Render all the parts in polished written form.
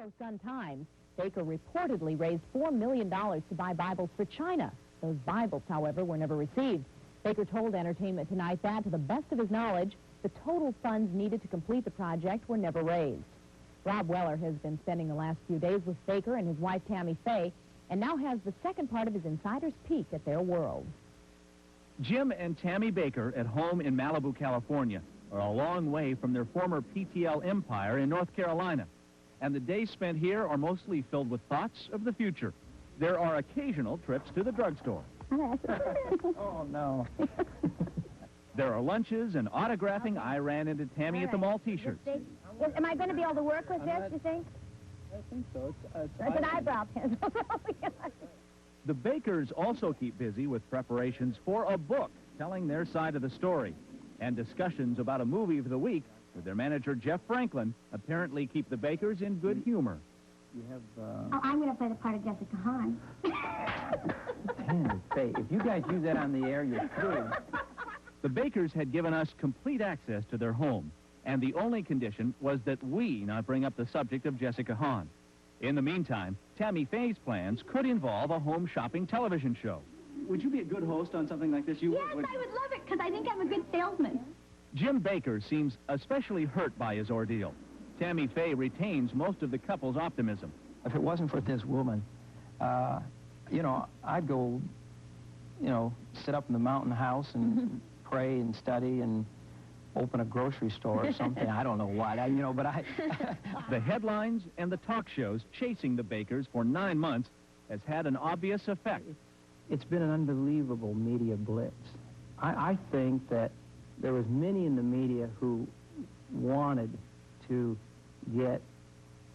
Chicago Sun-Times, Bakker reportedly raised $4 million to buy Bibles for China. Those Bibles, however, were never received. Bakker told Entertainment Tonight that, to the best of his knowledge, the total funds needed to complete the project were never raised. Rob Weller has been spending the last few days with Bakker and his wife Tammy Faye, and now has the second part of his insider's peek at their world. Jim and Tammy Bakker at home in Malibu, California, are a long way from their former PTL empire in North Carolina. And the days spent here are mostly filled with thoughts of the future. There are occasional trips to the drugstore. Oh, no. There are lunches and autographing. I ran into Tammy at the mall T-shirts. Am I going to be able to work with this, you think? I think so. It's an eyebrow pencil. The Bakkers also keep busy with preparations for a book telling their side of the story. And discussions about a movie of the week with their manager, Jeff Franklin, apparently keep the Bakkers in good humor. You have, Oh, I'm going to play the part of Jessica Hahn. Tammy Faye, if you guys use that on the air, you're through. The Bakkers had given us complete access to their home, and the only condition was that we not bring up the subject of Jessica Hahn. In the meantime, Tammy Faye's plans could involve a home shopping television show. Would you be a good host on something like this? Yes, I would love it, because I think I'm a good salesman. Jim Bakker seems especially hurt by his ordeal. Tammy Faye retains most of the couple's optimism. If it wasn't for this woman, you know, I'd go, you know, sit up in the mountain house and pray and study and open a grocery store or something. I don't know what, but I... The headlines and the talk shows chasing the Bakkers for 9 months has had an obvious effect. It's been an unbelievable media blitz. I think that there was many in the media who wanted to get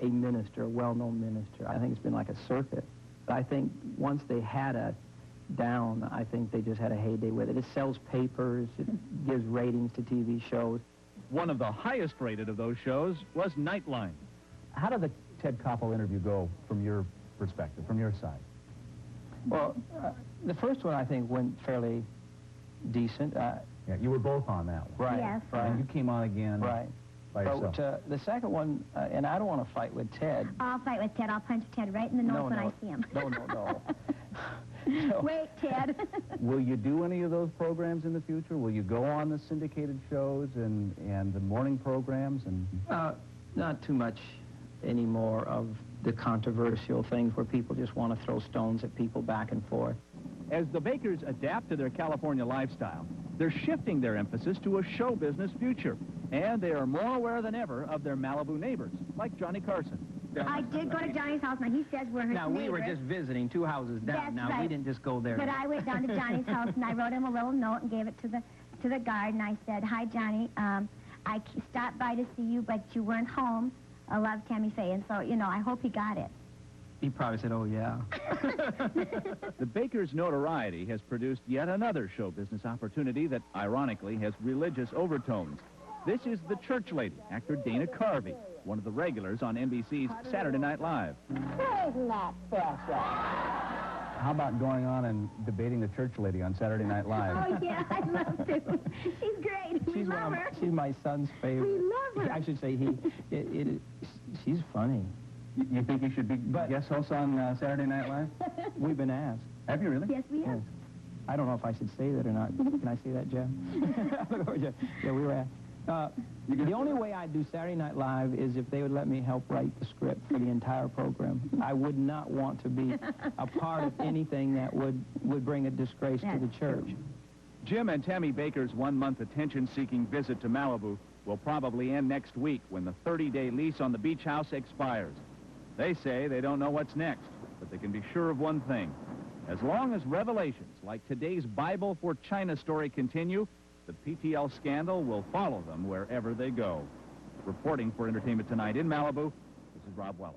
a minister, a well-known minister. I think it's been like a circuit. But I think once they had it down, I think they just had a heyday with it. It sells papers, it gives ratings to TV shows. One of the highest rated of those shows was Nightline. How did the Ted Koppel interview go from your perspective, from your side? Well, the first one I think went fairly decent. Yeah, you were both on that one. Right, Yes. right. And you came on again Right. by yourself. But the second one, and I don't want to fight with Ted. I'll fight with Ted. I'll punch Ted right in the nose when I see him. No. Wait, Ted. Will you do any of those programs in the future? Will you go on the syndicated shows and the morning programs? And Not too much anymore of the controversial things where people just want to throw stones at people back and forth. As the Bakkers adapt to their California lifestyle, they're shifting their emphasis to a show business future. And they are more aware than ever of their Malibu neighbors, like Johnny Carson. I did go to Johnny's house. Now, he says we're his Now, we were neighbors. just visiting 2 houses down. That's Now, right. we didn't just go there. But I went down to Johnny's house, and I wrote him a little note and gave it to the guard, and I said, "Hi, Johnny. I stopped by to see you, but you weren't home. I love Tammy Faye." And so, I hope he got it. He probably said, "Oh, yeah." The Bakkers' notoriety has produced yet another show business opportunity that, ironically, has religious overtones. This is the church lady, actor Dana Carvey, one of the regulars on NBC's Saturday Night Live. Isn't that special? how about going on and debating the church lady on Saturday Night Live? Oh, yeah, I'd love to. She's great. We love her. She's my son's favorite. We love her. I should say she's funny. You think you should be guest host on Saturday Night Live? We've been asked. Have you really? Yes, we have. Yes. I don't know if I should say that or not. Can I say that, Jeff? Yeah, we were asked. The only way I'd do Saturday Night Live is if they would let me help write the script for the entire program. I would not want to be a part of anything that would bring a disgrace to the church. Jim and Tammy Bakker's one-month attention-seeking visit to Malibu will probably end next week when the 30-day lease on the beach house expires. They say they don't know what's next, but they can be sure of one thing. As long as revelations like today's Bible for China story continue, the PTL scandal will follow them wherever they go. Reporting for Entertainment Tonight in Malibu, this is Rob Weller.